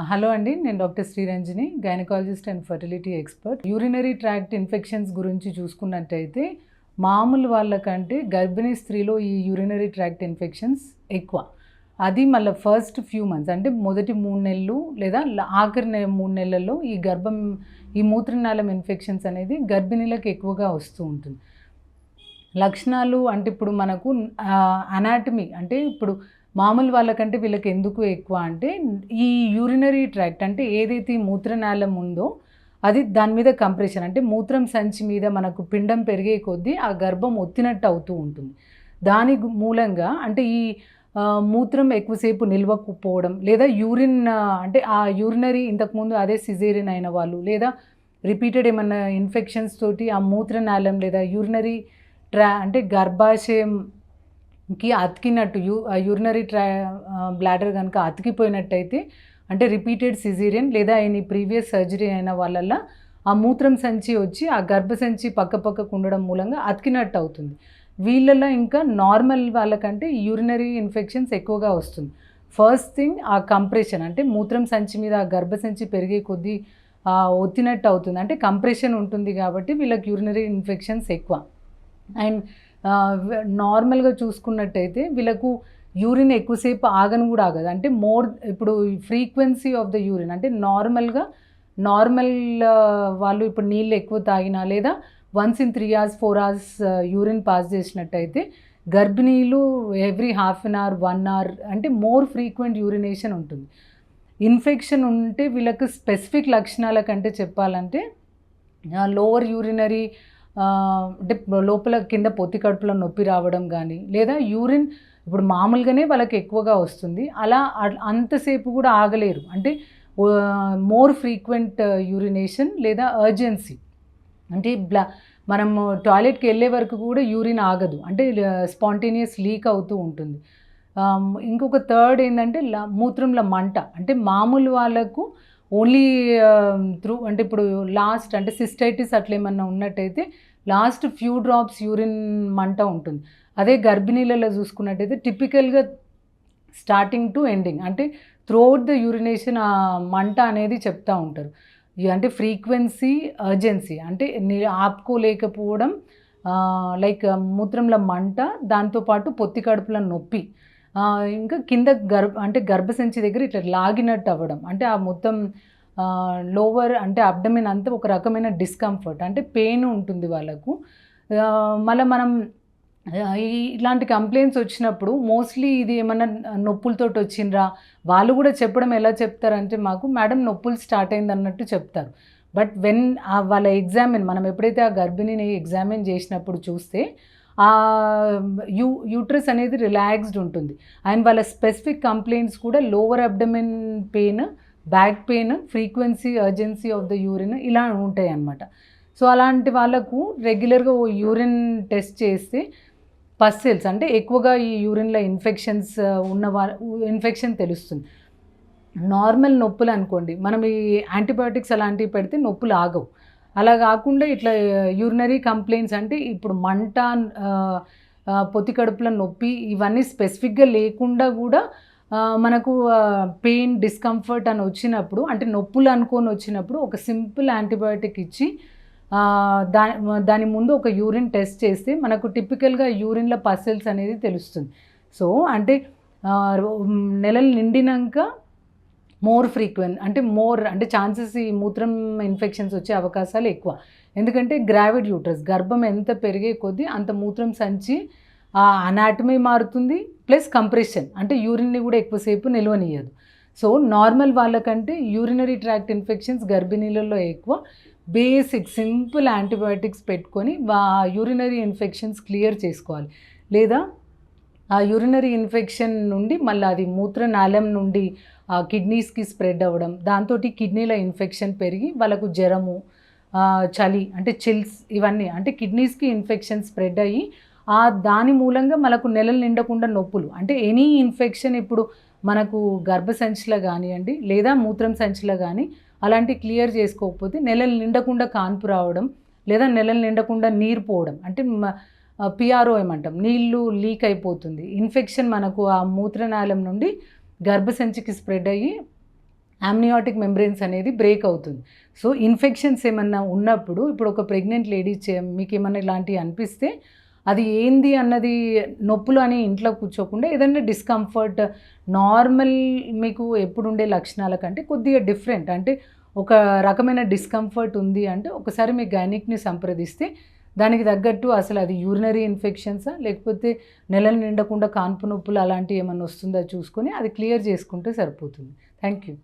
Hello అండి, నేను doctor Sriranjani, gynaecologist and fertility expert. Urinary tract infections గురించి చూసుకున్నట్టయితే మామూలు వాళ్ళకంటే గర్భిణీ స్త్రీలో ఈ యూరినరీ ట్రాక్ట్ ఇన్ఫెక్షన్స్ ఎక్కువ. అది మళ్ళీ ఫస్ట్ ఫ్యూ మంత్స్ అంటే మొదటి 3 నెలలు లేదా ఆఖరి 3 నెలల్లో ఈ మూత్రనాళం ఇన్ఫెక్షన్స్ అనేది గర్భిణీలకు ఎక్కువగా వస్తూ ఉంటుంది. లక్షణాలు అంటే ఇప్పుడు మనకు అనాటమీ అంటే ఇప్పుడు మామూలు వాళ్ళకంటే వీళ్ళకి ఎందుకు ఎక్కువ అంటే ఈ యూరినరీ ట్రాక్ట్ అంటే ఏదైతే ఈ మూత్రనాళం ఉందో అది దాని మీద కంప్రెషన్ అంటే మూత్రం సంచి మీద మనకు పిండం పెరిగే కొద్దీ ఆ గర్భం ఒత్తినట్టు అవుతూ ఉంటుంది. దాని మూలంగా అంటే ఈ మూత్రం ఎక్కువసేపు నిల్వకపోవడం లేదా యూరిన్ అంటే ఆ యూరినరీ ఇంతకుముందు అదే సిజేరియన్ అయిన వాళ్ళు లేదా రిపీటెడ్ ఏమన్నా ఇన్ఫెక్షన్స్ తోటి ఆ మూత్రనాళం లేదా యూరినరీ అంటే గర్భాశయంకి అతికినట్టు యూరినరీ బ్లాడర్ కనుక అతికిపోయినట్టయితే అంటే రిపీటెడ్ సిజేరియన్ లేదా ఎనీ ప్రీవియస్ సర్జరీ అయిన వాళ్ళల్లో ఆ మూత్రం సంచి వచ్చి ఆ గర్భసంచి పక్కకు ఉండడం మూలంగా అతికినట్టు అవుతుంది. వీళ్ళల్లో ఇంకా నార్మల్ వాళ్ళకంటే యూరినరీ ఇన్ఫెక్షన్స్ ఎక్కువగా వస్తుంది. ఫస్ట్ థింగ్ ఆ కంప్రెషన్ అంటే మూత్రం సంచి మీద ఆ గర్భసంచి పెరిగే కొద్దీ ఒత్తినట్టు అవుతుంది, అంటే కంప్రెషన్ ఉంటుంది కాబట్టి వీళ్ళకి యూరినరీ ఇన్ఫెక్షన్స్ ఎక్కువ. అండ్ నార్మల్గా చూసుకున్నట్టయితే వీళ్ళకు యూరిన్ ఎక్కువసేపు ఆగను కూడా ఆగదు, అంటే ఇప్పుడు ఫ్రీక్వెన్సీ ఆఫ్ ద యూరిన్ అంటే నార్మల్ వాళ్ళు ఇప్పుడు నీళ్ళు ఎక్కువ తాగినా లేదా once in 3 hours 4 hours urine pass చేసినట్టయితే గర్భిణీలు every half an hour 1 hour అంటే మోర్ ఫ్రీక్వెంట్ యూరినేషన్ ఉంటుంది. ఇన్ఫెక్షన్ ఉంటే వీళ్ళకి స్పెసిఫిక్ లక్షణాల కంటే చెప్పాలంటే లోవర్ యూరినరీ అంటే లోపల కింద పొత్తి కడుపులో నొప్పి రావడం కానీ లేదా యూరిన్ ఇప్పుడు మామూలుగానే వాళ్ళకి ఎక్కువగా వస్తుంది, అలా అంతసేపు కూడా ఆగలేరు, అంటే మోర్ ఫ్రీక్వెంట్ యూరినేషన్ లేదా అర్జెన్సీ అంటే మనం టాయిలెట్కి వెళ్ళే వరకు కూడా యూరిన్ ఆగదు, అంటే స్పాంటేనియస్ లీక్ అవుతూ ఉంటుంది. ఇంకొక థర్డ్ ఏంటంటే మూత్రంలో మంట, అంటే మామూలు వాళ్ళకు ఓన్లీ అంటే ఇప్పుడు లాస్ట్ అంటే సిస్టైటిస్ అట్లా ఏమన్నా ఉన్నట్టయితే లాస్ట్ ఫ్యూ డ్రాప్స్ యూరిన్ మంట ఉంటుంది. అదే గర్భిణీలలో చూసుకున్నట్టయితే టిపికల్గా స్టార్టింగ్ టు ఎండింగ్ అంటే త్రూఅవుట్ ద యూరినేషన్ ఆ మంట అనేది చెప్తూ ఉంటారు. అంటే ఫ్రీక్వెన్సీ అంటే ఆపుకోలేకపోవడం, లైక్ మూత్రంలో మంట, దాంతోపాటు పొత్తి కడుపులో నొప్పి, ఇంకా కింద అంటే గర్భసంచి దగ్గర ఇట్లా లాగినట్టు అవ్వడం, అంటే ఆ మొత్తం లోవర్ అంటే అబ్డమిన్ అంతా ఒక రకమైన డిస్కంఫర్ట్ అంటే పెయిన్ ఉంటుంది వాళ్ళకు. మళ్ళీ మనం ఇలాంటి కంప్లైంట్స్ వచ్చినప్పుడు మోస్ట్లీ ఇది ఏమన్నా నొప్పులతో వచ్చిండ్రా వాళ్ళు కూడా చెప్పడం ఎలా చెప్తారంటే మాకు మేడం నొప్పులు స్టార్ట్ అయింది అన్నట్టు చెప్తారు. బట్ వాళ్ళ మనం ఎప్పుడైతే ఆ గర్భిణిని ఎగ్జామిన్ చేసినప్పుడు చూస్తే ఆ యూట్రస్ అనేది రిలాక్స్డ్ ఉంటుంది అండ్ వాళ్ళ స్పెసిఫిక్ కంప్లైంట్స్ కూడా lower abdomen pain, back pain, frequency urgency of the urine ఇలా ఉంటాయి అన్నమాట. సో అలాంటి వాళ్ళకు రెగ్యులర్గా యూరిన్ టెస్ట్ చేస్తే పస్సెల్స్ అంటే ఎక్కువగా ఈ యూరిన్లో ఇన్ఫెక్షన్స్ ఇన్ఫెక్షన్ తెలుస్తుంది. నార్మల్ నొప్పులు అనుకోండి, మనం ఈ యాంటీబయాటిక్స్ అలాంటివి పెడితే నొప్పులు ఆగవు. అలా కాకుండా ఇట్లా యూరినరీ కంప్లైంట్స్ అంటే ఇప్పుడు మంట, పొత్తి కడుపులో నొప్పి ఇవన్నీ స్పెసిఫిక్గా లేకుండా కూడా మనకు పెయిన్, డిస్కంఫర్ట్ అని వచ్చినప్పుడు అంటే నొప్పులు అనుకొని వచ్చినప్పుడు ఒక సింపుల్ యాంటీబయాటిక్ ఇచ్చి దాని ముందు ఒక యూరిన్ టెస్ట్ చేస్తే మనకు టిపికల్గా యూరిన్లో పస్సెల్స్ అనేది తెలుస్తుంది. సో అంటే నెలలు నిండినాక మోర్ ఫ్రీక్వెంట్ అంటే ఛాన్సెస్ ఈ మూత్రం ఇన్ఫెక్షన్స్ వచ్చే అవకాశాలు ఎక్కువ. ఎందుకంటే గ్రావిడ్ యూట్రస్ గర్భం ఎంత పెరిగే కొద్దీ అంత మూత్రం సంచి అనాటమీ మారుతుంది, ప్లస్ కంప్రెషన్ అంటే యూరిన్ని కూడా ఎక్కువసేపు నిల్వనీయదు. సో నార్మల్ వాళ్ళకంటే యూరినరీ ట్రాక్ట్ ఇన్ఫెక్షన్స్ గర్భిణీలలో ఎక్కువ. బేసిక్ సింపుల్ యాంటీబయాటిక్స్ పెట్టుకొని యూరినరీ ఇన్ఫెక్షన్స్ క్లియర్ చేసుకోవాలి. లేదా ఆ యూరినరీ ఇన్ఫెక్షన్ నుండి మళ్ళీ అది మూత్రనాళం నుండి కిడ్నీస్కి స్ప్రెడ్ అవ్వడం, దాంతో కిడ్నీల ఇన్ఫెక్షన్ పెరిగి వాళ్ళకు జ్వరము, చలి అంటే చిల్స్ ఇవన్నీ అంటే కిడ్నీస్కి ఇన్ఫెక్షన్ స్ప్రెడ్ అయ్యి దాని మూలంగా మనకు నెలలు నిండకుండా నొప్పులు అంటే ఎనీ ఇన్ఫెక్షన్ ఇప్పుడు మనకు గర్భసంచిలో కానివ్వండి లేదా మూత్రం సంచిలో కానీ అలాంటి క్లియర్ చేసుకోకపోతే నెలలు నిండకుండా కాన్పు రావడం లేదా నెలలు నిండకుండా నీరు పోవడం అంటే పిఆర్ఓ ఏమంటాం, నీళ్ళు లీక్ అయిపోతుంది. ఇన్ఫెక్షన్ మనకు ఆ మూత్రనాళం నుండి గర్భసంచికి స్ప్రెడ్ అయ్యి ఆమ్నియాటిక్ మెంబ్రెయిన్స్ అనేది బ్రేక్ అవుతుంది. సో ఇన్ఫెక్షన్స్ ఏమన్నా ఉన్నప్పుడు ఇప్పుడు ఒక ప్రెగ్నెంట్ లేడీ మీకు ఏమన్నా ఇలాంటివి అనిపిస్తే అది ఏంది అన్నది నొప్పులు అని ఇంట్లో కూర్చోకుండా ఏదైనా డిస్కంఫర్ట్ నార్మల్ మీకు ఎప్పుడుండే లక్షణాల కంటే కొద్దిగా డిఫరెంట్ అంటే ఒక రకమైన డిస్కంఫర్ట్ ఉంది అంటే ఒకసారి మీ గైనిక్ని సంప్రదిస్తే దానికి తగ్గట్టు అసలు అది యూరినరీ ఇన్ఫెక్షన్సా లేకపోతే నెలలు నిండకుండా కాన్పు నొప్పులు అలాంటివి ఏమన్నా వస్తుందా చూసుకొని అది క్లియర్ చేసుకుంటే సరిపోతుంది. Thank you.